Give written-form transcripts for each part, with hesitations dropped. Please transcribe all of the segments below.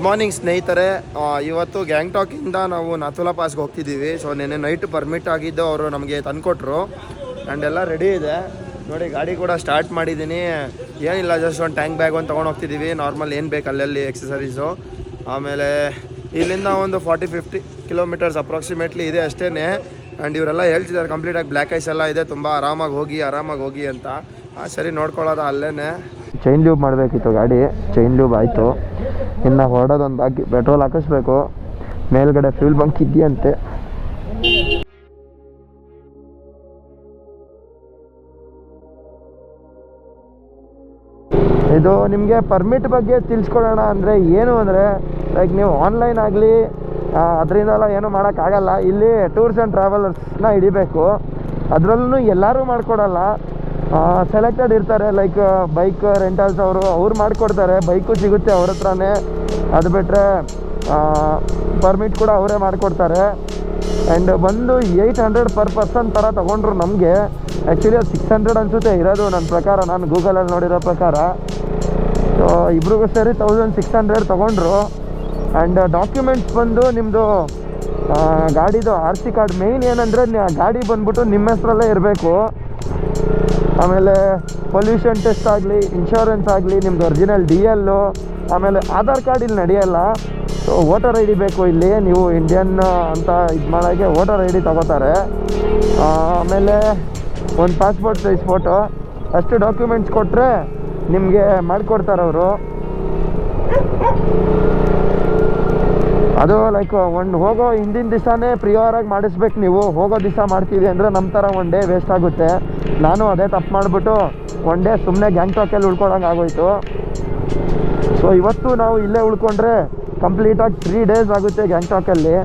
Good morning ಸ್ನೇಹಿತರೆ. ಇವತ್ತು ಗ್ಯಾಂಗ್ಟಾಕಿಂದ ನಾವು ನಾಥುಲಾ ಪಾಸ್ಗೆ ಹೋಗ್ತಿದ್ದೀವಿ. ಸೊ ನೆನ್ನೆ ನೈಟ್ ಪರ್ಮಿಟ್ ಆಗಿದ್ದು ಅವರು ನಮಗೆ ತಂದುಕೊಟ್ರು ಆ್ಯಂಡ್ ಎಲ್ಲ ರೆಡಿ ಇದೆ ನೋಡಿ. ಗಾಡಿ ಕೂಡ ಸ್ಟಾರ್ಟ್ ಮಾಡಿದ್ದೀನಿ. ಏನಿಲ್ಲ, ಜಸ್ಟ್ ಒಂದು ಟ್ಯಾಂಕ್ ಬ್ಯಾಗ್ ಒಂದು ತೊಗೊಂಡು ಹೋಗ್ತಿದ್ದೀವಿ. ನಾರ್ಮಲ್ ಏನು ಬೇಕು ಅಲ್ಲಲ್ಲಿ ಎಕ್ಸಸರೀಸು. ಆಮೇಲೆ ಇಲ್ಲಿಂದ ಒಂದು 40-50 ಕಿಲೋಮೀಟರ್ಸ್ ಅಪ್ರಾಕ್ಸಿಮೇಟ್ಲಿ ಇದೆ ಅಷ್ಟೇ. ಆ್ಯಂಡ್ ಇವರೆಲ್ಲ ಹೇಳ್ತಿದ್ದಾರೆ ಕಂಪ್ಲೀಟಾಗಿ ಬ್ಲ್ಯಾಕ್ ಐಸ್ ಎಲ್ಲ ಇದೆ, ತುಂಬ ಆರಾಮಾಗಿ ಹೋಗಿ ಅಂತ. ಸರಿ, ನೋಡ್ಕೊಳ್ಳೋದು ಅಲ್ಲೇ. ಚೈನ್ ಲೂಬ್ ಮಾಡಬೇಕಿತ್ತು ಗಾಡಿ, ಚೈನ್ ಲೂಬ್ ಆಯಿತು. ಇನ್ನು ಹೊರಡೋದೊಂದು ಬಾಕಿ, ಪೆಟ್ರೋಲ್ ಹಾಕಿಸ್ಬೇಕು. ಮೇಲ್ಗಡೆ ಫ್ಯೂಲ್ ಬಂಕ್ ಇದೆಯಂತೆ. ಇದು ನಿಮಗೆ ಪರ್ಮಿಟ್ ಬಗ್ಗೆ ತಿಳಿಸ್ಕೊಡೋಣ ಅಂದರೆ ಏನು ಅಂದರೆ, ಲೈಕ್ ನೀವು ಆನ್ಲೈನ್ ಆಗಲಿ ಅದರಿಂದೆಲ್ಲ ಏನೂ ಮಾಡೋಕ್ಕಾಗಲ್ಲ. ಇಲ್ಲಿ ಟೂರ್ಸ್ ಆ್ಯಂಡ್ ಟ್ರಾವೆಲರ್ಸ್ನ ಹಿಡಿಬೇಕು. ಅದರಲ್ಲೂ ಎಲ್ಲರೂ ಮಾಡಿಕೊಡಲ್ಲ, ಸೆಲೆಕ್ಟೆಡ್ ಇರ್ತಾರೆ. ಲೈಕ್ ಬೈಕ್ ರೆಂಟಲ್ಸ್ ಅವ್ರು ಮಾಡಿಕೊಡ್ತಾರೆ, ಬೈಕು ಸಿಗುತ್ತೆ ಅವ್ರ ಹತ್ರನೇ. ಅದು ಬಿಟ್ಟರೆ ಪರ್ಮಿಟ್ ಕೂಡ ಅವರೇ ಮಾಡಿಕೊಡ್ತಾರೆ. ಆ್ಯಂಡ್ ಬಂದು 800 ಪರ್ ಪರ್ಸನ್ ಥರ ತೊಗೊಂಡ್ರು ನಮಗೆ. ಆ್ಯಕ್ಚುಲಿ ಅದು 600 ಅನಿಸುತ್ತೆ ಇರೋದು ನನ್ನ ಪ್ರಕಾರ, ನಾನು ಗೂಗಲಲ್ಲಿ ನೋಡಿರೋ ಪ್ರಕಾರ. ಸೊ ಇಬ್ರಿಗೂ ಸೇರಿ 1600 ತೊಗೊಂಡ್ರು. ಆ್ಯಂಡ್ ಡಾಕ್ಯುಮೆಂಟ್ಸ್ ಬಂದು ನಿಮ್ಮದು ಗಾಡಿದು RC ಕಾರ್ಡ್. ಮೇಯ್ನ್ ಏನಂದರೆ ಗಾಡಿ ಬಂದ್ಬಿಟ್ಟು ನಿಮ್ಮ ಹೆಸರಲ್ಲೇ ಇರಬೇಕು. ಆಮೇಲೆ ಪೊಲ್ಯೂಷನ್ ಟೆಸ್ಟ್ ಆಗಲಿ, ಇನ್ಶೂರೆನ್ಸ್ ಆಗಲಿ, ನಿಮ್ಮದು ಒರಿಜಿನಲ್ DL, ಆಮೇಲೆ ಆಧಾರ್ ಕಾರ್ಡ್ ಇಲ್ಲಿ ನಡೆಯಲ್ಲ. ಸೊ ವೋಟರ್ ID ಬೇಕು ಇಲ್ಲಿ. ನೀವು ಇಂಡಿಯನ್ ಅಂತ ಇದು ಮಾಡೋಕ್ಕೆ ವೋಟರ್ ID ತಗೋತಾರೆ. ಆಮೇಲೆ ಒಂದು ಪಾಸ್ಪೋರ್ಟ್ ಸೈಜ್ ಫೋಟೋ, ಅಷ್ಟು ಡಾಕ್ಯುಮೆಂಟ್ಸ್ ಕೊಟ್ಟರೆ ನಿಮಗೆ ಮಾಡಿಕೊಡ್ತಾರೆ ಅವರು. ಅದು ಲೈಕ್ ಹೋಗೋ ಹಿಂದಿನ ದಿವಸನೇ ಪ್ರಿಯರಾಗಿ ಮಾಡಿಸ್ಬೇಕು ನೀವು. ಹೋಗೋ ದಿವಸ ಮಾಡ್ತೀವಿ ಅಂದರೆ ನಮ್ಮ ಥರ 1 ಡೇ ವೇಸ್ಟ್ ಆಗುತ್ತೆ. ನಾನು ಅದೇ ತಪ್ಪು ಮಾಡಿಬಿಟ್ಟು 1 ಡೇ ಸುಮ್ಮನೆ ಗ್ಯಾಂಗ್ಟಾಕಲ್ಲಿ ಉಳ್ಕೊಳಂಗೆ ಆಗೋಯ್ತು. ಸೊ ಇವತ್ತು ನಾವು ಇಲ್ಲೇ ಉಳ್ಕೊಂಡ್ರೆ ಕಂಪ್ಲೀಟಾಗಿ 3 ಡೇಸ್ ಆಗುತ್ತೆ ಗ್ಯಾಂಗ್ಟಾಕಲ್ಲಿ.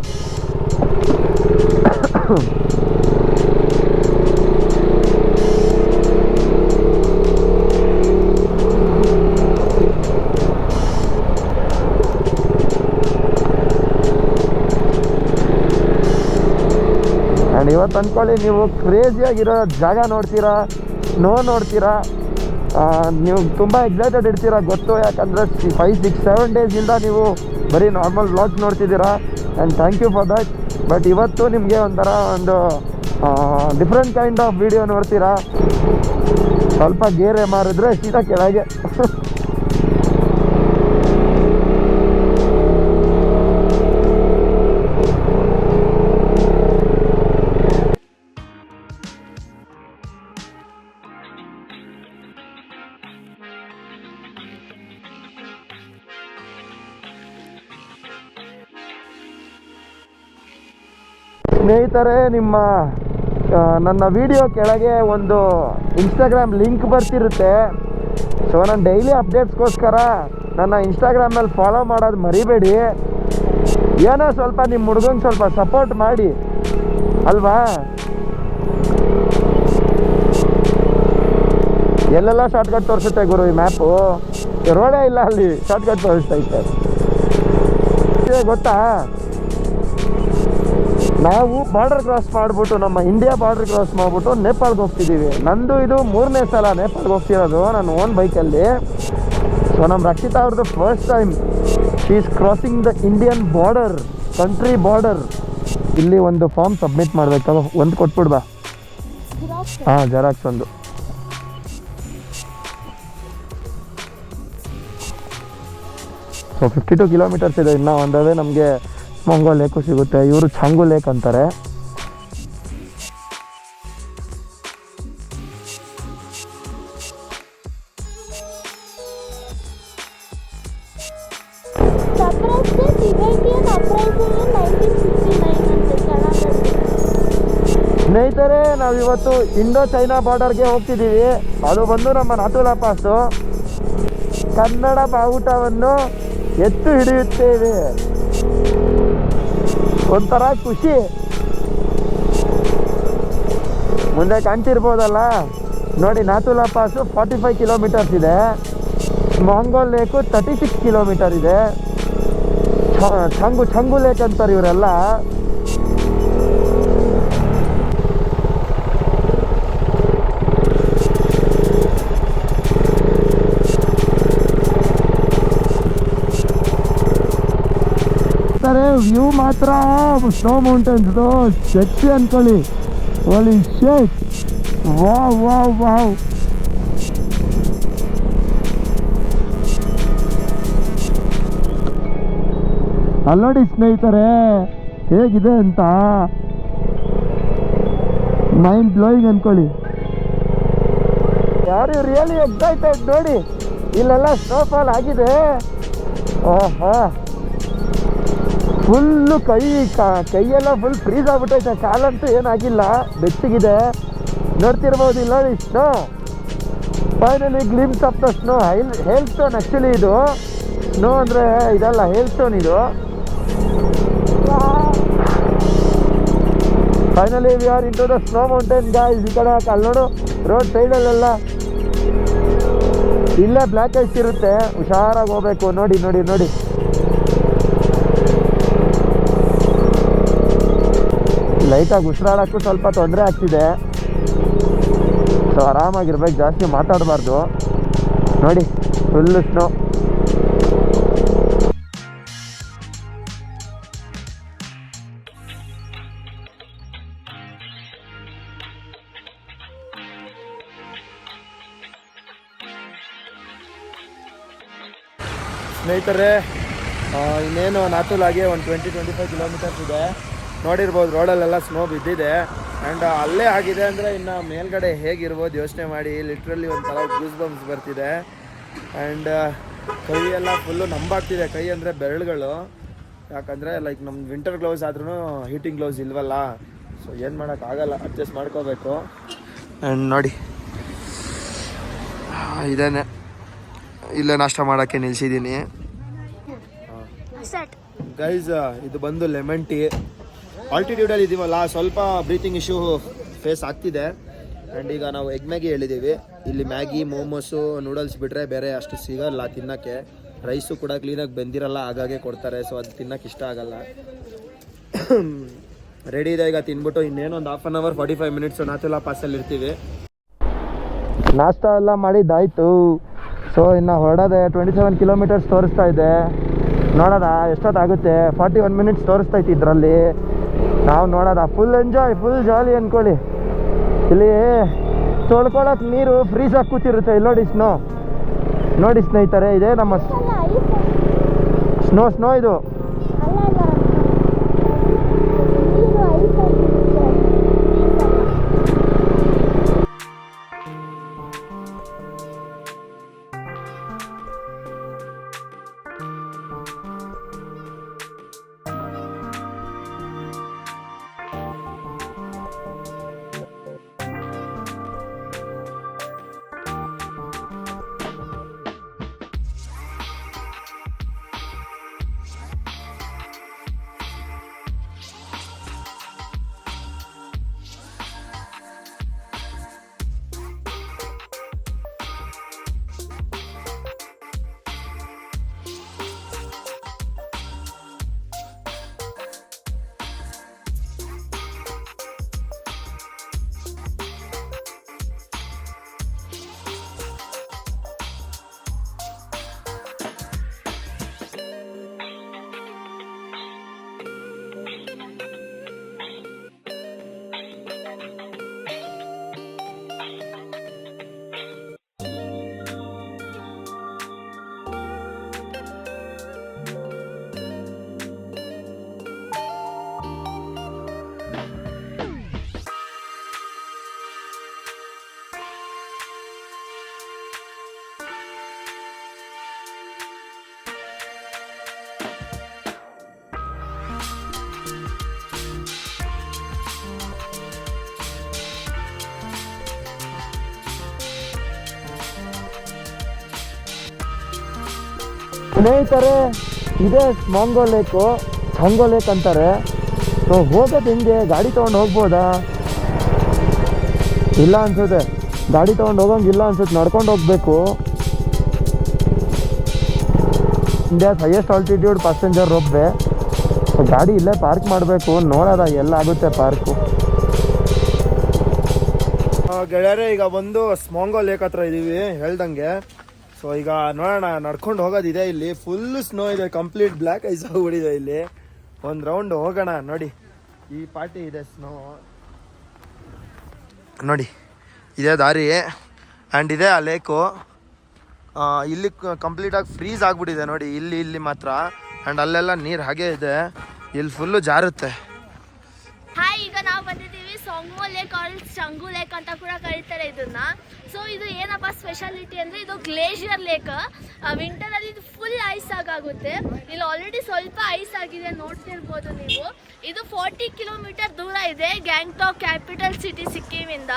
ಆ್ಯಂಡ್ ಇವತ್ತು ಅಂದ್ಕೊಳ್ಳಿ, ನೀವು ಕ್ರೇಜಿಯಾಗಿರೋ ಜಾಗ ನೋಡ್ತೀರಾ, ಸ್ನೋ ನೋಡ್ತೀರಾ, ನೀವು ತುಂಬ ಎಕ್ಸೈಟೆಡ್ ಇರ್ತೀರ ಗೊತ್ತು. ಯಾಕಂದರೆ 5-6-7 ಡೇಸಿಂದ ನೀವು ಬರೀ ನಾರ್ಮಲ್ ವ್ಲಾಗ್ಸ್ ನೋಡ್ತಿದ್ದೀರಾ. And thank you for that. But ಇವತ್ತು ನಿಮಗೆ ಒಂಥರ ಒಂದು ಡಿಫ್ರೆಂಟ್ ಕೈಂಡ್ ಆಫ್ ವಿಡಿಯೋ ನೋಡ್ತೀರಾ. ಸ್ವಲ್ಪ ಗೇರೆ ಮಾರಿದ್ರೆ ಸೀದಾ ಕೆಳಗೆ. ಸ್ನೇಹಿತರೆ, ನನ್ನ ವಿಡಿಯೋ ಕೆಳಗೆ ಒಂದು ಇನ್ಸ್ಟಾಗ್ರಾಮ್ ಲಿಂಕ್ ಬರ್ತಿರುತ್ತೆ. ಸೊ ನಾನು ಡೈಲಿ ಅಪ್ಡೇಟ್ಸ್ಗೋಸ್ಕರ ನನ್ನ ಇನ್ಸ್ಟಾಗ್ರಾಮಲ್ಲಿ ಫಾಲೋ ಮಾಡೋದು ಮರಿಬೇಡಿ. ಏನೋ ಸ್ವಲ್ಪ ನಿಮ್ಮ ಹುಡುಗಂಗೆ ಸ್ವಲ್ಪ ಸಪೋರ್ಟ್ ಮಾಡಿ ಅಲ್ವಾ. ಎಲ್ಲೆಲ್ಲ ಶಾರ್ಟ್ಕಟ್ ತೋರಿಸುತ್ತೆ ಗುರು ಈ ಮ್ಯಾಪು. ರೋಡೇ ಇಲ್ಲ ಅಲ್ಲಿ, ಶಾರ್ಟ್ಕಟ್ ತೋರಿಸ್ತೈತೆ. ಗೊತ್ತಾ, ನಾವು ಬಾರ್ಡರ್ ಕ್ರಾಸ್ ಮಾಡಿಬಿಟ್ಟು, ನಮ್ಮ ಇಂಡಿಯಾ ಬಾರ್ಡರ್ ಕ್ರಾಸ್ ಮಾಡಿಬಿಟ್ಟು ನೇಪಾಳ್ಗೆ ಹೋಗ್ತಿದ್ದೀವಿ. ನಂದು ಇದು 3ನೇ ಸಲ ನೇಪಾಳ್ಗೆ ಹೋಗ್ತಿರೋದು ನನ್ನ ಓನ್ ಬೈಕಲ್ಲಿ. ಸೊ ನಮ್ಮ ರಕ್ಷಿತಾ ಅವ್ರದ್ದು first time she is crossing the Indian border, country border. ಇಲ್ಲಿ ಒಂದು ಫಾರ್ಮ್ ಸಬ್ಮಿಟ್ ಮಾಡಬೇಕು, ಒಂದು ಕೊಟ್ಬಿಡ್ಬಾ. ಹಾಂ, ಜೆರಾಕ್ಸ್ ಒಂದು. ಸೊ 52 ಕಿಲೋಮೀಟರ್ಸ್ ಇದೆ ಇನ್ನೂ. ಒಂದೇ ನಮಗೆ ಮಂಗೋ ಲೇಕು ಸಿಗುತ್ತೆ. ಇವರು ಛಂಗು ಲೇಕ್ ಅಂತಾರೆ. ಸ್ನೇಹಿತರೆ, ನಾವಿವತ್ತು ಇಂಡೋ ಚೈನಾ ಬಾರ್ಡರ್ಗೆ ಹೋಗ್ತಿದ್ದೀವಿ. ಅದು ಬಂದು ನಮ್ಮ ನಾಥುಲಾ ಪಾಸು. ಕನ್ನಡ ಬಾವುಟವನ್ನು ಎತ್ತು ಹಿಡಿಯುತ್ತೇವೆ, ಒಂಥರ ಖುಷಿ. ಮುಂದೆ ಕಾಣ್ತಿರ್ಬೋದಲ್ಲ ನೋಡಿ, ನಾಥುಲಾ ಪಾಸು 45 ಕಿಲೋಮೀಟರ್ಸ್ ಇದೆ. ಮಂಗೋ ಲೇಕು 36 ಕಿಲೋಮೀಟರ್ ಇದೆ. ಛಂಗು ಲೇಕ್ ಅಂತಾರೆ ಇವರೆಲ್ಲ. ಸ್ನೇಹಿತರೆ ವ್ಯೂ ಮಾತ್ರ ಸ್ನೋ ಮೌಂಟೇನ್ಸ್ದು ಶಕ್ತಿ ಅನ್ಕೊಳ್ಳಿ. ಹೋಲಿ ಶಿಟ್, ವಾವ್ ವಾವ್ ವಾವ್. ಅಲ್ಲೋಡಿ ಸ್ನೇಹಿತರೆ ಹೇಗಿದೆ ಅಂತ, ಮೈಂಡ್ ಬ್ಲೋಯಿಂಗ್ ಅನ್ಕೊಳ್ಳಿ. ಯಾರು ರಿಯಲಿ ಎಕ್ಸೈಟೆಡ್ ನೋಡಿ, ಇಲ್ಲೆಲ್ಲ ಸ್ನೋಫಾಲ್ ಆಗಿದೆ. ಓಹೋ, ಫುಲ್ಲು ಕೈಯೆಲ್ಲ ಫುಲ್ ಫ್ರೀಸ್ ಆಗ್ಬಿಟ್ಟೈತೆ, ಕಾಲಂತೂ ಏನಾಗಿಲ್ಲ, ಬೆಚ್ಚಗಿದೆ. ನೋಡ್ತಿರ್ಬೋದು ಇಲ್ಲ ನೋಡಿ snow. Finally glimpse of the snow. Hailstone actually ಇದು. ಸ್ನೋ ಅಂದರೆ ಇದಲ್ಲ, ಹೇಲ್ ಸ್ಟೋನ್ ಇದು. Finally we are into the snow mountain guys. ಈ ಕಡೆ ಅಲ್ಲಿ ನೋಡು, ರೋಡ್ ಸೈಡಲ್ಲೆಲ್ಲ ಇಲ್ಲೇ ಬ್ಲ್ಯಾಕ್ ಐಸ್ ಇರುತ್ತೆ, ಹುಷಾರಾಗಿ ಹೋಗ್ಬೇಕು. ನೋಡಿ ನೋಡಿ ನೋಡಿ, ಲೈಟಾಗಿ ಉಸಿರಾಡೋಕ್ಕೂ ಸ್ವಲ್ಪ ತೊಂದರೆ ಆಗ್ತಿದೆ. ಸೊ ಆರಾಮಾಗಿರ್ಬೇಕು, ಜಾಸ್ತಿ ಮಾತಾಡಬಾರ್ದು. ನೋಡಿ ಫುಲ್ಲು ಸ್ನೋ. ಸ್ನೇಹಿತರೆ ಇನ್ನೇನು ನಾತುಲಾಗಿ ಒಂದು 20-25 ಕಿಲೋಮೀಟರ್ಸ್ ಇದೆ. ನೋಡಿರ್ಬೋದು ರೋಡಲ್ಲೆಲ್ಲ ಸ್ನೋ ಬಿದ್ದಿದೆ. ಆ್ಯಂಡ್ ಅಲ್ಲೇ ಆಗಿದೆ ಅಂದರೆ ಇನ್ನು ಮೇಲ್ಗಡೆ ಹೇಗಿರ್ಬೋದು ಯೋಚನೆ ಮಾಡಿ. ಲಿಟ್ರಲಿ ಒಂಥರ ಗೂಸ್ ಬಂಪ್ಸ್ ಬರ್ತಿದೆ. ಆ್ಯಂಡ್ ಕೈಯೆಲ್ಲ ಫುಲ್ಲು ನಂಬಾಗ್ತಿದೆ. ಕೈ ಅಂದರೆ ಬೆರಳುಗಳು, ಯಾಕಂದರೆ ಲೈಕ್ ನಮ್ಮ ವಿಂಟರ್ ಗ್ಲೌಸ್ ಆದ್ರೂ ಹೀಟಿಂಗ್ ಗ್ಲೌಸ್ ಇಲ್ವಲ್ಲ. ಸೊ ಏನು ಮಾಡೋಕ್ಕಾಗಲ್ಲ, ಅಡ್ಜಸ್ಟ್ ಮಾಡ್ಕೋಬೇಕು. ಆ್ಯಂಡ್ ನೋಡಿ ಇದೇನೆ, ಇಲ್ಲೇ ನಾಷ್ಟ ಮಾಡೋಕ್ಕೆ ನಿಲ್ಸಿದ್ದೀನಿ ಗೈಸ್. ಇದು ಬಂದು ಲೆಮನ್ ಟೀ. ಆಲ್ಟಿಟ್ಯೂಡಲ್ಲಿ ಇದ್ದೀವಲ್ಲ, ಸ್ವಲ್ಪ ಬ್ರೀತಿಂಗ್ ಇಶ್ಯೂ ಫೇಸ್ ಆಗ್ತಿದೆ. ಆ್ಯಂಡ್ ಈಗ ನಾವು ಎಗ್ ಮ್ಯಾಗಿ ಹೇಳಿದ್ದೀವಿ. ಇಲ್ಲಿ ಮ್ಯಾಗಿ, ಮೋಮೋಸು, ನೂಡಲ್ಸ್ ಬಿಟ್ಟರೆ ಬೇರೆ ಅಷ್ಟು ಸಿಗೋಲ್ಲ ತಿನ್ನೋಕ್ಕೆ. ರೈಸು ಕೂಡ ಕ್ಲೀನಾಗಿ ಬೆಂದಿರಲ್ಲ, ಹಾಗಾಗಿ ಕೊಡ್ತಾರೆ. ಸೊ ಅದು ತಿನ್ನೋಕ್ಕೆ ಇಷ್ಟ ಆಗಲ್ಲ. ರೆಡಿ ಇದೆ, ಈಗ ತಿನ್ಬಿಟ್ಟು ಇನ್ನೇನೊಂದು 1/2 hour 45 minutes ನಾಥುಲಾ ಪಾಸಲ್ಲಿ ಇರ್ತೀವಿ. ನಾಷ್ಟ ಎಲ್ಲ ಮಾಡಿದ್ದಾಯಿತು. ಸೊ ಇನ್ನು ಹೊರಡೋದೆ 27 ಕಿಲೋಮೀಟರ್ಸ್ ತೋರಿಸ್ತಾ ಇದೆ. ನೋಡೋಣ ಎಷ್ಟೊತ್ತಾಗುತ್ತೆ. 41 minutes ತೋರಿಸ್ತೈತಿ ಇದರಲ್ಲಿ. ನಾವು ನೋಡೋದ ಫುಲ್ ಎಂಜಾಯ್, ಫುಲ್ ಜಾಲಿ ಅಂದ್ಕೊಳ್ಳಿ. ಇಲ್ಲಿ ತೊಳ್ಕೊಳಕ್ಕೆ ನೀರು ಫ್ರೀಸ್ ಆಗಿ ಕೂತಿರುತ್ತೆ. ಇಲ್ಲಿ ನೋಡಿ ಸ್ನೋ, ನೋಡಿ ಸ್ನೇಹಿತರೆ, ಇದೆ ನಮ್ಮ ಸ್ನೋ ಇದು. ಸ್ನೇಹಿತರೆ, ಇದೇ ಮಾಂಗೋ ಲೇಕು, ಹಂಗೋ ಲೇಕ್ ಅಂತಾರೆ. ಸೊ ಹೋಗೋದು ಹೆಂಗೆ? ಗಾಡಿ ತೊಗೊಂಡು ಹೋಗ್ಬೋದಾ? ಇಲ್ಲ ಅನ್ಸುತ್ತೆ, ಗಾಡಿ ತೊಗೊಂಡು ಹೋಗೋಂಗಿಲ್ಲ ಅನ್ಸುತ್ತೆ, ನಡ್ಕೊಂಡು ಹೋಗ್ಬೇಕು. India's highest altitude passenger ropeway. ಗಾಡಿ ಇಲ್ಲೇ ಪಾರ್ಕ್ ಮಾಡಬೇಕು. ನೋಡೋದ ಎಲ್ಲ ಆಗುತ್ತೆ ಪಾರ್ಕು. ಗೆಳೆಯರೆ, ಈಗ ಬಂದು ಸ್ಮಾಂಗೋ ಲೇಕ್ ಹತ್ರ ಇದ್ದೀವಿ ಹೇಳ್ದಂಗೆ. ಸೊ ಈಗ ನೋಡೋಣ, ನಡ್ಕೊಂಡು ಹೋಗೋದಿದೆ. ಇಲ್ಲಿ ಫುಲ್ ಸ್ನೋ ಇದೆ, ಕಂಪ್ಲೀಟ್ ಬ್ಲ್ಯಾಕ್ ಐಸ್ ಆಗ್ಬಿಟ್ಟಿದೆ ಇಲ್ಲಿ. ಒಂದು ರೌಂಡ್ ಹೋಗೋಣ. ನೋಡಿ ಈ ಪಾರ್ಟಿ ಇದೆ, ಸ್ನೋ ನೋಡಿ ಇದೇ ದಾರಿ ಆ್ಯಂಡ್ ಇದೆ ಆ ಲೇಕು. ಇಲ್ಲಿ ಕಂಪ್ಲೀಟಾಗಿ ಫ್ರೀಸ್ ಆಗಿಬಿಟ್ಟಿದೆ ನೋಡಿ, ಇಲ್ಲಿ ಮಾತ್ರ. ಆ್ಯಂಡ್ ಅಲ್ಲೆಲ್ಲ ನೀರು ಹಾಗೇ ಇದೆ, ಇಲ್ಲಿ ಫುಲ್ಲು ಜಾರುತ್ತೆ. ಹಾಯ್, ಈಗ ನಾವು ಬಂದಿದ್ದೀವಿ ಸೊಂಗೋ ಲೇಕ್ ಆರ್ ಚಂಗು ಲೇಕ್ ಅಂತ ಕೂಡ ಕರೀತಾರೆ ಇದನ್ನ. ಸೊ ಇದು ಏನಪ್ಪ ಸ್ಪೆಷಾಲಿಟಿ ಅಂದರೆ ಇದು ಗ್ಲೇಷಿಯರ್ ಲೇಕ್. ವಿಂಟರಲ್ಲಿ ಇದು ಫುಲ್ ಐಸ್ ಆಗುತ್ತೆ. ಇಲ್ಲಿ ಆಲ್ರೆಡಿ ಸ್ವಲ್ಪ ಐಸ್ ಆಗಿದೆ, ನೋಡ್ತಿರ್ಬೋದು ನೀವು. ಇದು 40 ಕಿಲೋಮೀಟರ್ ದೂರ ಇದೆ ಗ್ಯಾಂಗ್ಟಾಕ್, ಕ್ಯಾಪಿಟಲ್ ಸಿಟಿ ಸಿಕ್ಕಿಮಿಂದ.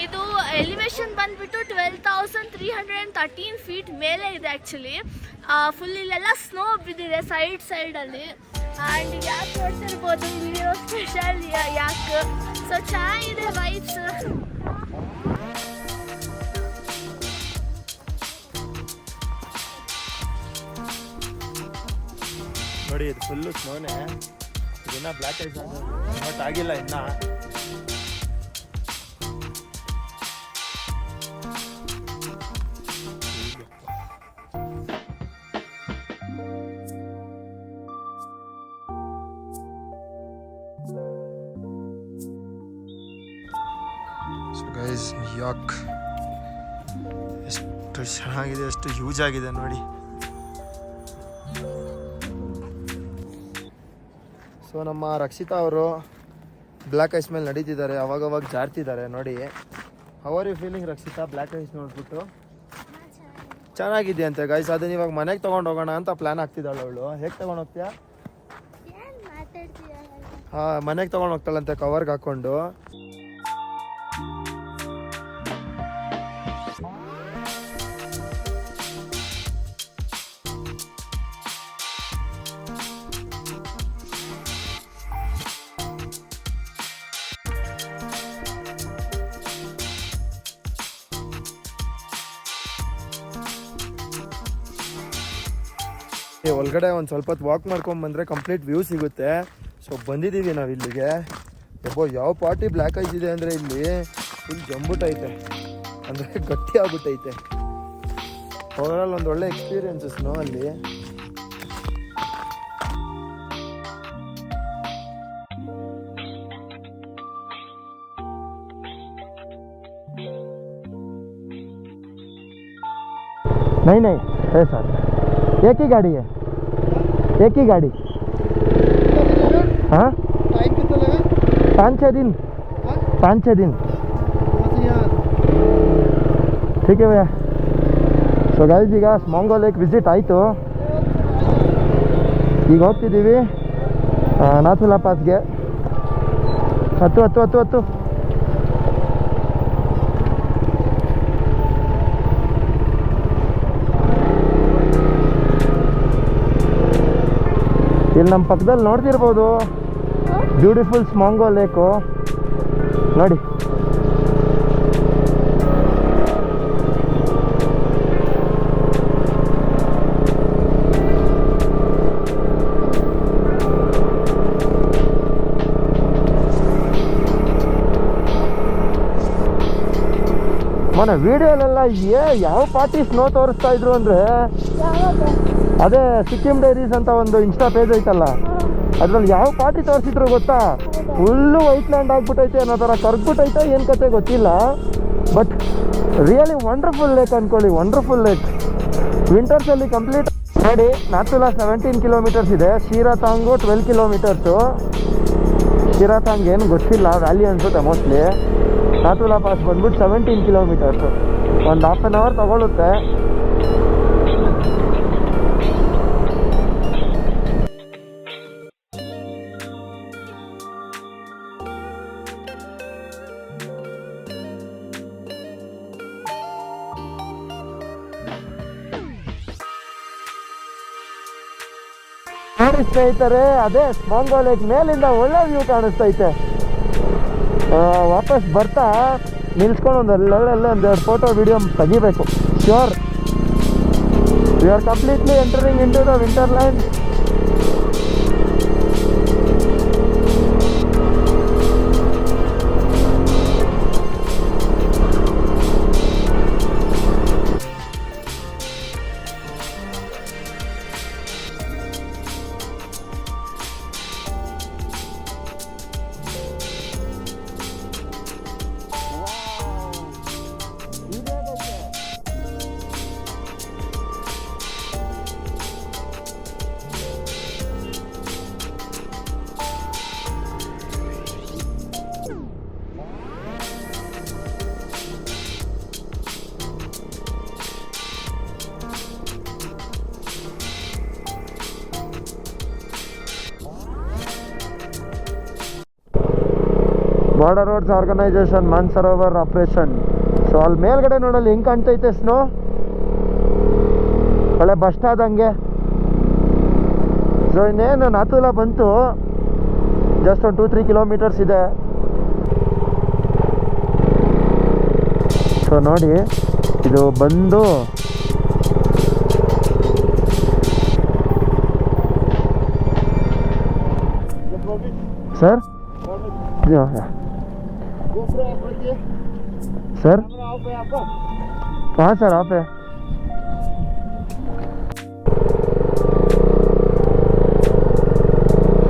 ಇದು ಎಲಿವೇಶನ್ ಬಂದ್ಬಿಟ್ಟು 12,313 ಫೀಟ್ ಮೇಲೆ ಇದೆ ಆ್ಯಕ್ಚುಲಿ. ಫುಲ್ ಇಲ್ಲೆಲ್ಲ ಸ್ನೋ ಬಿದ್ದಿದೆ ಸೈಡಲ್ಲಿ. ಆ್ಯಂಡ್ ಯಾಕೆ ನೋಡ್ತಿರ್ಬೋದು ಇಲ್ಲಿರೋ ಸ್ಪೆಷಲ್ ಯಾಕೆ. ಸೊ ಚೆನ್ನಾಗಿದೆ ವೈಬ್ಸ್. ನೋಡಿ ಇದು ಫುಲ್ಲು ಸ್ನೋನೇ. ಇದನ್ನ ಬ್ಲ್ಯಾಕ್ ಐಸ್ ಬಟ್ ಆಗಿಲ್ಲ ಇನ್ನ. ಸೊ ಗೈಸ್, ಯಾಕ್ ಎಷ್ಟು ಚೆನ್ನಾಗಿದೆ, ಎಷ್ಟು ಹ್ಯೂಜ್ ಆಗಿದೆ ನೋಡಿ. ಸೊ ನಮ್ಮ ರಕ್ಷಿತಾ ಅವರು ಬ್ಲ್ಯಾಕ್ ಐಸ್ ಮೇಲೆ ನಡೀತಿದ್ದಾರೆ, ಅವಾಗವಾಗ ಜಾರ್ತಿದ್ದಾರೆ ನೋಡಿ. How are you feeling Rakshita, black ice ನೋಡ್ಬಿಟ್ಟು? ಚೆನ್ನಾಗಿದೆಯಂತೆ ಗೈಸ್. ಅದನ್ನ ಇವಾಗ ಮನೆಗೆ ತೊಗೊಂಡು ಹೋಗೋಣ ಅಂತ ಪ್ಲ್ಯಾನ್ ಆಗ್ತಿದ್ದಾಳೆ ಅವಳು. ಹೇಗೆ ತೊಗೊಂಡು ಹೋಗ್ತೀಯಾ? ಹಾಂ, ಮನೆಗೆ ತೊಗೊಂಡು ಹೋಗ್ತಾಳಂತೆ ಕವರ್ಗೆ ಹಾಕ್ಕೊಂಡು. ಒಳಗಡೆ ಒಂದು ಸ್ವಲ್ಪ ಹೊತ್ತು ವಾಕ್ ಮಾಡ್ಕೊಂಬಂದರೆ ಕಂಪ್ಲೀಟ್ ವ್ಯೂ ಸಿಗುತ್ತೆ. ಸೊ ಬಂದಿದ್ದೀವಿ ನಾವು ಇಲ್ಲಿಗೆ. ಯಾವ ಪಾರ್ಟಿ ಬ್ಲ್ಯಾಕ್ ಐಸ್ ಇದೆ ಅಂದರೆ ಇಲ್ಲಿ ಫುಲ್ ಜಂಬುಟೈತೆ, ಅಂದರೆ ಗಟ್ಟಿ ಆಗ್ಬಿಟ್ಟೈತೆ. ಓವರಾಲ್ ಒಂದು ಒಳ್ಳೆ ಎಕ್ಸ್ಪೀರಿಯನ್ಸಸ್ ಅಲ್ಲಿ. नहीं है सर, एक ही गाड़ी है, एक ही गाड़ी. हाँ, टाइम कितना लगा? 5-6 दिन. 5-6 दिन. ठीक है भैया. ಸೊ ಗೈಸ್, ಈಗ ಸ್ಮಾಂಗೋ ಲೇಕ್ ವಿಸಿಟ್ ಆಯಿತು. ಈಗ ಹೋಗ್ತಿದ್ದೀವಿ ನಾಥುಲಾ ಪಾಸ್ಗೆ. ಹತ್ತು. ಇಲ್ಲಿ ನಮ್ಮ ಪಕ್ಕದಲ್ಲಿ ನೋಡ್ತಿರ್ಬೋದು ಬ್ಯೂಟಿಫುಲ್ ಸ್ಮಾಂಗೋ ಲೇಕು ನೋಡಿ. ಮೊನ್ನೆ ವಿಡಿಯೋಲೆಲ್ಲ ಯಾವ ಪಾರ್ಟಿ ಸ್ನೋ ತೋರಿಸ್ತಾ ಇದ್ರು ಅಂದರೆ ಅದೇ ಸಿಕ್ಕಿಂ ಡೈರೀಸ್ ಅಂತ ಒಂದು ಇನ್ಸ್ಟಾ ಪೇಜ್ ಐತಲ್ಲ, ಅದ್ರಲ್ಲಿ ಯಾವ ಪಾರ್ಟಿ ತೋರಿಸಿದ್ರು ಗೊತ್ತಾ? ಫುಲ್ಲು ವೈಟ್ ಲ್ಯಾಂಡ್ ಆಗ್ಬಿಟ್ಟೈತೆ ಅನ್ನೋ ಥರ ಕರ್ಗ್ಬಿಟ್ಟೈತೆ, ಏನು ಕತೆ ಗೊತ್ತಿಲ್ಲ. ಬಟ್ ರಿಯಲಿ ವಂಡರ್ಫುಲ್ ಲೇಕ್ ಅಂದ್ಕೊಳ್ಳಿ, ವಂಡರ್ಫುಲ್ ಲೇಕ್. ವಿಂಟರ್ಸಲ್ಲಿ ಕಂಪ್ಲೀಟ್ ನೋಡಿ. ನಾಥುಲಾ 17 ಕಿಲೋಮೀಟರ್ಸ್ ಇದೆ, ಶಿರಾತಾಂಗು 12 ಕಿಲೋಮೀಟರ್ಸು. ಶಿರಾತಾಂಗ್ ಏನು ಗೊತ್ತಿಲ್ಲ, ವ್ಯಾಲಿ ಅನ್ಸುತ್ತೆ ಮೋಸ್ಟ್ಲಿ. ನಾಥುಲಾ ಪಾಸ್ ಬಂದ್ಬಿಟ್ಟು 17 ಕಿಲೋಮೀಟರ್ಸು, ಒಂದು ಹಾಫ್ ಆನ್ ಅವರ್ ತಗೊಳುತ್ತೆ. ನೋಡಿ ಸ್ನೇಹಿತರೆ, ಅದೇ ಸ್ಮಾಂಗೋ ಲೇಕ್ ಮೇಲಿಂದ ಒಳ್ಳೆ ವ್ಯೂ ಕಾಣಿಸ್ತೈತೆ. ವಾಪಸ್ ಬರ್ತಾ ನಿಲ್ಸ್ಕೊಂಡು ಒಂದೆರಡು ಫೋಟೋ ವಿಡಿಯೋ ತೆಗಿಬೇಕು. Sure, we are completely entering into the winter land. Border roads organisation Mansarovar operation. So ಅಲ್ಲಿ ಮೇಲ್ಗಡೆ ನೋಡಲ್ಲಿ ಹೆಂಗೆ ಕಾಣ್ತೈತೆ ಸ್ನೋ, ಒಳ್ಳೆ ಬಸ್ಟ್ ಆದಂಗೆ. ಸೊ ಇನ್ನೇನು ನಾಥುಲಾ ಬಂತು, ಜಸ್ಟ್ ಒಂದು 2-3 ಕಿಲೋಮೀಟರ್ಸ್ ಇದೆ. ಸೊ ನೋಡಿ ಇದು ಬಂದು ಸರ್ सर हाँ सर आप है.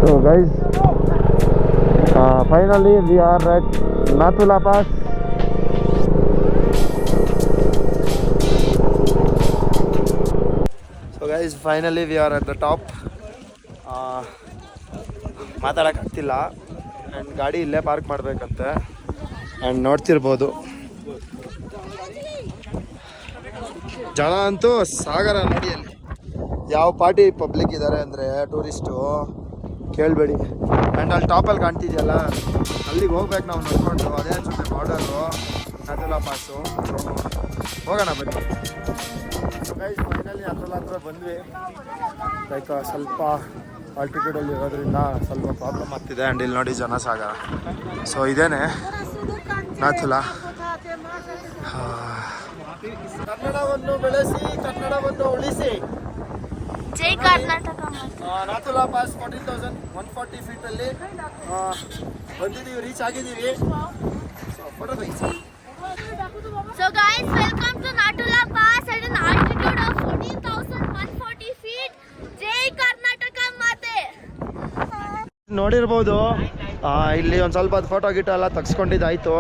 So guys, finally we are at Nathula Pass. So guys, finally we are at the top. ಮಾತಾಡೋಕ್ಕಾಗ್ತಿಲ್ಲ ಆ್ಯಂಡ್ ಗಾಡಿ ಇಲ್ಲೇ ಪಾರ್ಕ್ ಮಾಡಬೇಕಂತೆ. ಆ್ಯಂಡ್ ನೋಡ್ತಿರ್ಬೋದು ಜನ ಅಂತೂ ಸಾಗರ ನೋಡಿ ಅಲ್ಲಿ ಯಾವ ಪಾರ್ಟಿ ಪಬ್ಲಿಕ್ ಇದ್ದಾರೆ ಅಂದರೆ ಟೂರಿಸ್ಟು ಕೇಳಬೇಡಿ. ಆ್ಯಂಡ್ ಅಲ್ಲಿ ಟಾಪಲ್ಲಿ ಕಾಣ್ತಿದೆಯಲ್ಲ ಅಲ್ಲಿಗೆ ಹೋಗ್ಬೇಕು ನಾವು ನೋಡ್ಕೊಂಡು. ಅದೇ ಅನ್ಸುತ್ತೆ ಬಾರ್ಡರು ನಾಥುಲಾ ಪಾಸು. ಹೋಗೋಣ ಬನ್ನಿ. ಫೈನಲಿ ನಾಥುಲಾ ಹತ್ರ ಬಂದ್ವಿ. ಲೈಕ್ ಸ್ವಲ್ಪ ಆಲ್ಟಿಟ್ಯೂಡಲ್ಲಿ ಇರೋದ್ರಿಂದ ಸ್ವಲ್ಪ ಪ್ರಾಬ್ಲಮ್ ಆಗ್ತಿದೆ. ಆ್ಯಂಡ್ ಇಲ್ಲಿ ನೋಡಿ ಜನ ಸಾಗರ. ಸೊ ಇದೇನೆ ನಾಥುಲಾ. ಕನ್ನಡವನ್ನು ಬೆಳೆಸಿ ಕನ್ನಡವನ್ನು ಉಳಿಸಿ. ಜೈ ಕರ್ನಾಟಕ. ನಾಥುಲಾ ಪಾಸ್ 14,140 ಫೀಟಲ್ಲಿ ಬಂದಿದ್ದೀವಿ, ರೀಚ್ ಆಗಿದ್ದೀವಿ. So guys, welcome to Nathula Pass at an altitude of 14,140 feet. ಜೈ ಕರ್ನಾಟಕ ಮಾತೆ. ನೋಡಿರ್ಬೋದು ಇಲ್ಲಿ ಒಂದು ಸ್ವಲ್ಪ ಫೋಟೋ ಗಿಟೋ ಎಲ್ಲ ತೆಗ್ಸ್ಕೊಂಡಿದ್ದಾಯಿತು.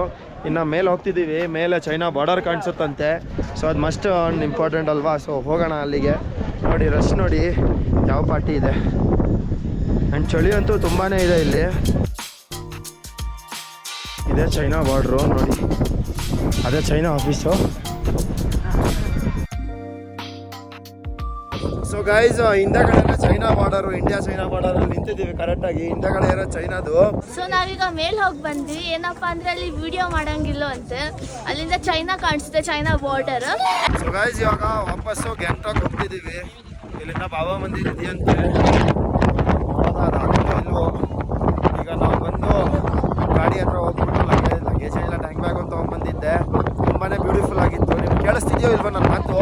ಇನ್ನು ಮೇಲೆ ಹೋಗ್ತಿದ್ದೀವಿ. ಮೇಲೆ ಚೈನಾ ಬಾರ್ಡರ್ ಕಾಣಿಸುತ್ತಂತೆ. ಸೊ ಅದು ಮಸ್ಟ್ ಒಂದು ಇಂಪಾರ್ಟೆಂಟ್ ಅಲ್ವಾ. ಸೊ ಹೋಗೋಣ ಅಲ್ಲಿಗೆ. ನೋಡಿ ರಶ್ ನೋಡಿ ಯಾವ ಪಾರ್ಟಿ ಇದೆ. ಆ್ಯಂಡ್ ಚಳಿ ಅಂತೂ ತುಂಬಾ ಇದೆ ಇಲ್ಲಿ. ಇದೇ ಚೈನಾ ಬಾರ್ಡ್ರು ನೋಡಿ, ಅದೇ ಚೈನಾ ಆಫೀಸು. ಸೊ ಗೈಸ್ ಹಿಂದಗಡೆ ಚೈನಾ ಬಾರ್ಡರು, ಇಂಡಿಯಾ ಚೈನಾ ಬಾರ್ಡರಲ್ಲಿ ನಿಂತಿದ್ದೀವಿ ಕರೆಕ್ಟಾಗಿ. ಹಿಂದಗಡೆ ಇರೋ ಚೈನಾದು. ಸೊ ನಾವೀಗ ಮೇಲೆ ಹೋಗಿ ಬಂದ್ವಿ. ಏನಪ್ಪಾ ಅಂದ್ರೆ ಅಲ್ಲಿ ವಿಡಿಯೋ ಮಾಡಂಗಿಲ್ಲ ಅಂತೆ. ಅಲ್ಲಿಂದ ಚೈನಾ ಕಾಣಿಸುತ್ತೆ, ಚೈನಾ ಬಾರ್ಡರ್. ಸೊ ಗೈಸ್ ಇವಾಗ ವಾಪಸ್ಸು ಗ್ಯಾಂಗ್ಟಾಕ್ ಹೋಗ್ತಿದ್ದೀವಿ. ಇಲ್ಲಿಂದ ಬಾಬಾ ಮಂದಿರ ಇದೆಯಂತೆ. ಅದಾಗುತ್ತೋ ಇಲ್ವೋ. ಈಗ ನಾವು ಬಂದು ಗಾಡಿ ಹತ್ರ ಹೋಗ್ಬಿಟ್ಟು ಲಗೇಜ್ ಎಲ್ಲ ಟ್ಯಾಂಕ್ ಬ್ಯಾಗ್ ಅಂತ ತೊಗೊಂಡ್ಬಂದಿದ್ದೆ. ತುಂಬಾ ಬ್ಯೂಟಿಫುಲ್ ಆಗಿತ್ತು. ನಿಮ್ಗೆ ಕೇಳಿಸ್ತಿದ್ಯೋ ಇಲ್ವೋ ನನ್ನ ಮಾತು?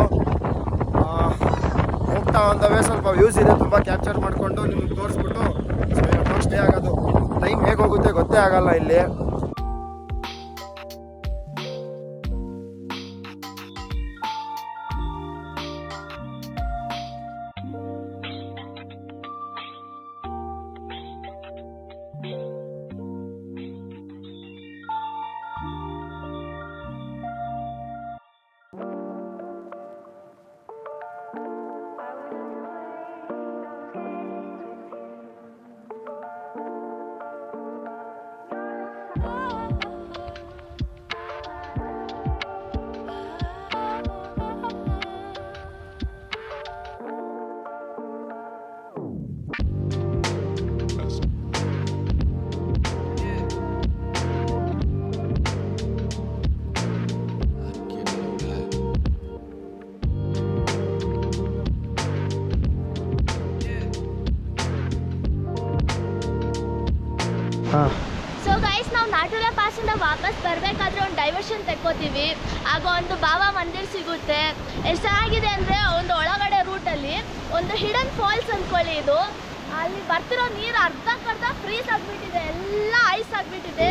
ಹೋಗ್ತಾ ಒಂದವೇ ಸ್ವಲ್ಪ ವ್ಯೂಸ್ ಇದೆ, ತುಂಬ ಕ್ಯಾಪ್ಚರ್ ಮಾಡಿಕೊಂಡು ನಿಮ್ಗೆ ತೋರಿಸ್ಬಿಟ್ಟು ಸ್ಟೇ ಆಗೋದು. ಟೈಮ್ ಹೇಗೆ ಹೋಗುತ್ತೆ ಗೊತ್ತೇ ಆಗಲ್ಲ ಇಲ್ಲಿ. ಸೊ ಗೈಸ್, ನಾವು ನಾಥುಲಾ ಪಾಸಿಂದ ವಾಪಸ್ ಬರಬೇಕಾದ್ರೆ ಒಂದು ಡೈವರ್ಷನ್ ತೆಕ್ಕೋತೀವಿ. ಆಗ ಒಂದು ಬಾಬಾ ಮಂದಿರ ಸಿಗುತ್ತೆ. ಎಷ್ಟು ಚೆನ್ನಾಗಿದೆ ಅಂದರೆ ಒಂದು ಒಳಗಡೆ ರೂಟಲ್ಲಿ ಒಂದು ಹಿಡನ್ ಫಾಲ್ಸ್ ಅಂದ್ಕೊಳ್ಳಿ. ಇದು ಅಲ್ಲಿ ಬರ್ತಿರೋ ನೀರು ಅರ್ಧಕ್ಕರ್ಧ ಫ್ರೀಸ್ ಆಗಿಬಿಟ್ಟಿದೆ, ಎಲ್ಲ ಐಸ್ ಆಗಿಬಿಟ್ಟಿದೆ.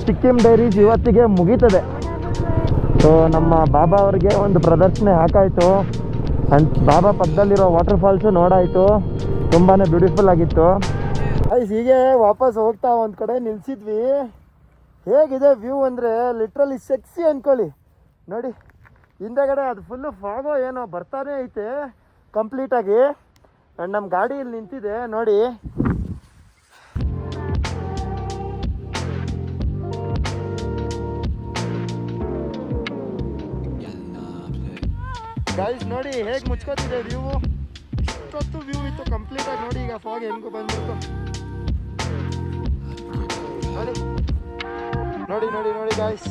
ಸಿಕ್ಕಿಂ ಡೈರೀಸ್ ಇವತ್ತಿಗೆ ಮುಗೀತದೆ. ಸೊ ನಮ್ಮ ಬಾಬಾ ಅವ್ರಿಗೆ ಒಂದು ಪ್ರದರ್ಶನ ಹಾಕಾಯಿತು. ಆ್ಯಂಡ್ ಬಾಬಾ ಪಕ್ಕದಲ್ಲಿರೋ ವಾಟರ್ ಫಾಲ್ಸು ನೋಡಾಯಿತು. ತುಂಬಾ ಬ್ಯೂಟಿಫುಲ್ ಆಗಿತ್ತು. ಹೀಗೆ ವಾಪಸ್ ಹೋಗ್ತಾ ಒಂದು ಕಡೆ ನಿಲ್ಸಿದ್ವಿ. ಹೇಗಿದೆ ವ್ಯೂ ಅಂದರೆ ಲಿಟ್ರಲಿ ಸೆಕ್ಸಿ ಅಂದ್ಕೊಳ್ಳಿ. ನೋಡಿ ಹಿಂದೆಗಡೆ ಅದು ಫುಲ್ಲು ಫಾಗೋ ಏನೋ ಬರ್ತಾನೆ ಐತೆ ಕಂಪ್ಲೀಟಾಗಿ. ಆ್ಯಂಡ್ ನಮ್ಮ ಗಾಡಿ ಇಲ್ಲಿ ನಿಂತಿದೆ ನೋಡಿ. ಗೈಸ್ ನೋಡಿ ಹೇಗೆ ಮುಚ್ಕೋತಿದೆ ವ್ಯೂ. ಇಷ್ಟೊತ್ತು ವ್ಯೂ ಇತ್ತು ಕಂಪ್ಲೀಟಾಗಿ ನೋಡಿ. ಈಗ ಫಾಗ್ ಹೆಂಗೂ ಬಂದ್ಬಿಡ್ತು ನೋಡಿ ನೋಡಿ ನೋಡಿ ನೋಡಿ ಗೈಸ್.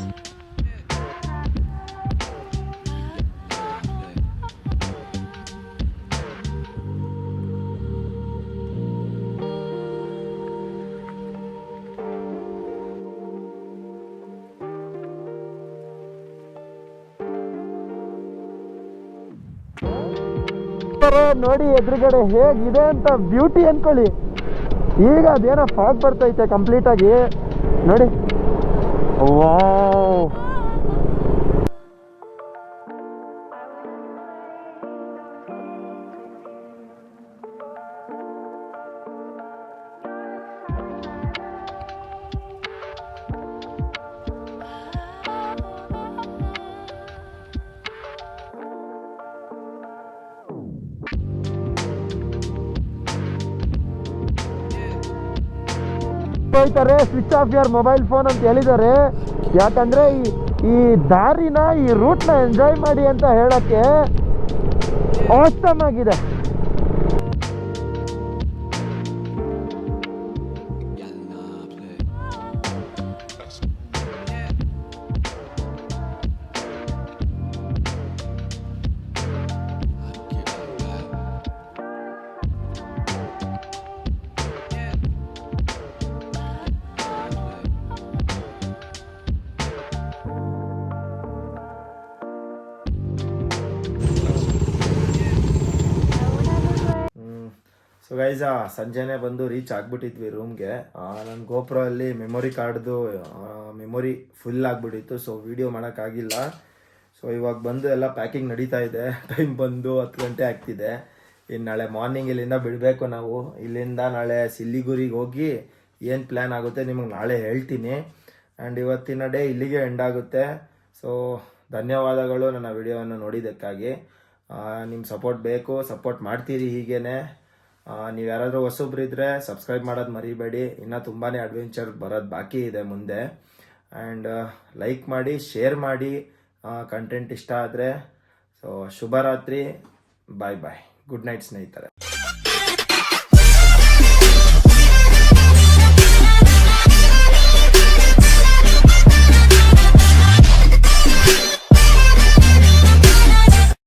ನೋಡಿ ಎದುರುಗಡೆ ಹೇಗಿದೆ ಅಂತ ಬ್ಯೂಟಿ ಅನ್ಕೊಳ್ಳಿ. ಈಗ ಅದೇನೋ ಫಾಗ್ ಬರ್ತೈತೆ ಕಂಪ್ಲೀಟಾಗಿ ನೋಡಿ. ವಾವ್ ಹೋಯ್ತಾರೆ. Switch off your mobile phone ಅಂತ ಹೇಳಿದ್ದಾರೆ. ಯಾಕಂದ್ರೆ ಈ ದಾರಿನ ಈ ರೂಟ್ನ ಎಂಜಾಯ್ ಮಾಡಿ ಅಂತ ಹೇಳಕ್ಕೆ ಆಸಮ್ ಆಗಿದೆ. ಸೊ ಗೈಸ್ ಸಂಜೆನೇ ಬಂದು ರೀಚ್ ಆಗಿಬಿಟ್ಟಿದ್ವಿ ರೂಮ್ಗೆ. ನನ್ನ ಗೋಪ್ರೋ ಅಲ್ಲಿ ಮೆಮೊರಿ ಕಾರ್ಡ್ದು ಮೆಮೊರಿ ಫುಲ್ ಆಗಿಬಿಟ್ಟಿತ್ತು. ಸೊ ವಿಡಿಯೋ ಮಾಡೋಕ್ಕಾಗಿಲ್ಲ. ಸೊ ಇವಾಗ ಬಂದು ಎಲ್ಲ ಪ್ಯಾಕಿಂಗ್ ನಡೀತಾ ಇದೆ. ಟೈಮ್ ಬಂದು 10 ಗಂಟೆ ಆಗ್ತಿದೆ. ಇನ್ನು ನಾಳೆ ಮಾರ್ನಿಂಗ್ ಇಲ್ಲಿಂದ ಬಿಡಬೇಕು ನಾವು. ಇಲ್ಲಿಂದ ನಾಳೆ ಸಿಲ್ಲಿಗುರಿಗೆ ಹೋಗಿ ಏನು ಪ್ಲ್ಯಾನ್ ಆಗುತ್ತೆ ನಿಮಗೆ ನಾಳೆ ಹೇಳ್ತೀನಿ. ಆ್ಯಂಡ್ ಇವತ್ತಿನ ಡೇ ಇಲ್ಲಿಗೆ ಎಂಡ್ ಆಗುತ್ತೆ. ಸೊ ಧನ್ಯವಾದಗಳು ನನ್ನ ವಿಡಿಯೋವನ್ನು ನೋಡಿದ್ದಕ್ಕಾಗಿ. ನಿಮ್ಮ ಸಪೋರ್ಟ್ ಬೇಕು, ಸಪೋರ್ಟ್ ಮಾಡ್ತೀರಿ ಹೀಗೇನೆ. ನೀವು ಯಾರಾದರೂ ಹೊಸಬ್ರಿದ್ರೆ ಸಬ್ಸ್ಕ್ರೈಬ್ ಮಾಡೋದು ಮರಿಬೇಡಿ. ಇನ್ನೂ ತುಂಬಾ ಅಡ್ವೆಂಚರ್ ಬರೋದು ಬಾಕಿ ಇದೆ ಮುಂದೆ. ಆ್ಯಂಡ್ ಲೈಕ್ ಮಾಡಿ, ಶೇರ್ ಮಾಡಿ ಕಂಟೆಂಟ್ ಇಷ್ಟ ಆದರೆ. ಸೊ ಶುಭರಾತ್ರಿ, ಬಾಯ್ ಬಾಯ್, ಗುಡ್ ನೈಟ್ ಸ್ನೇಹಿತರೆ.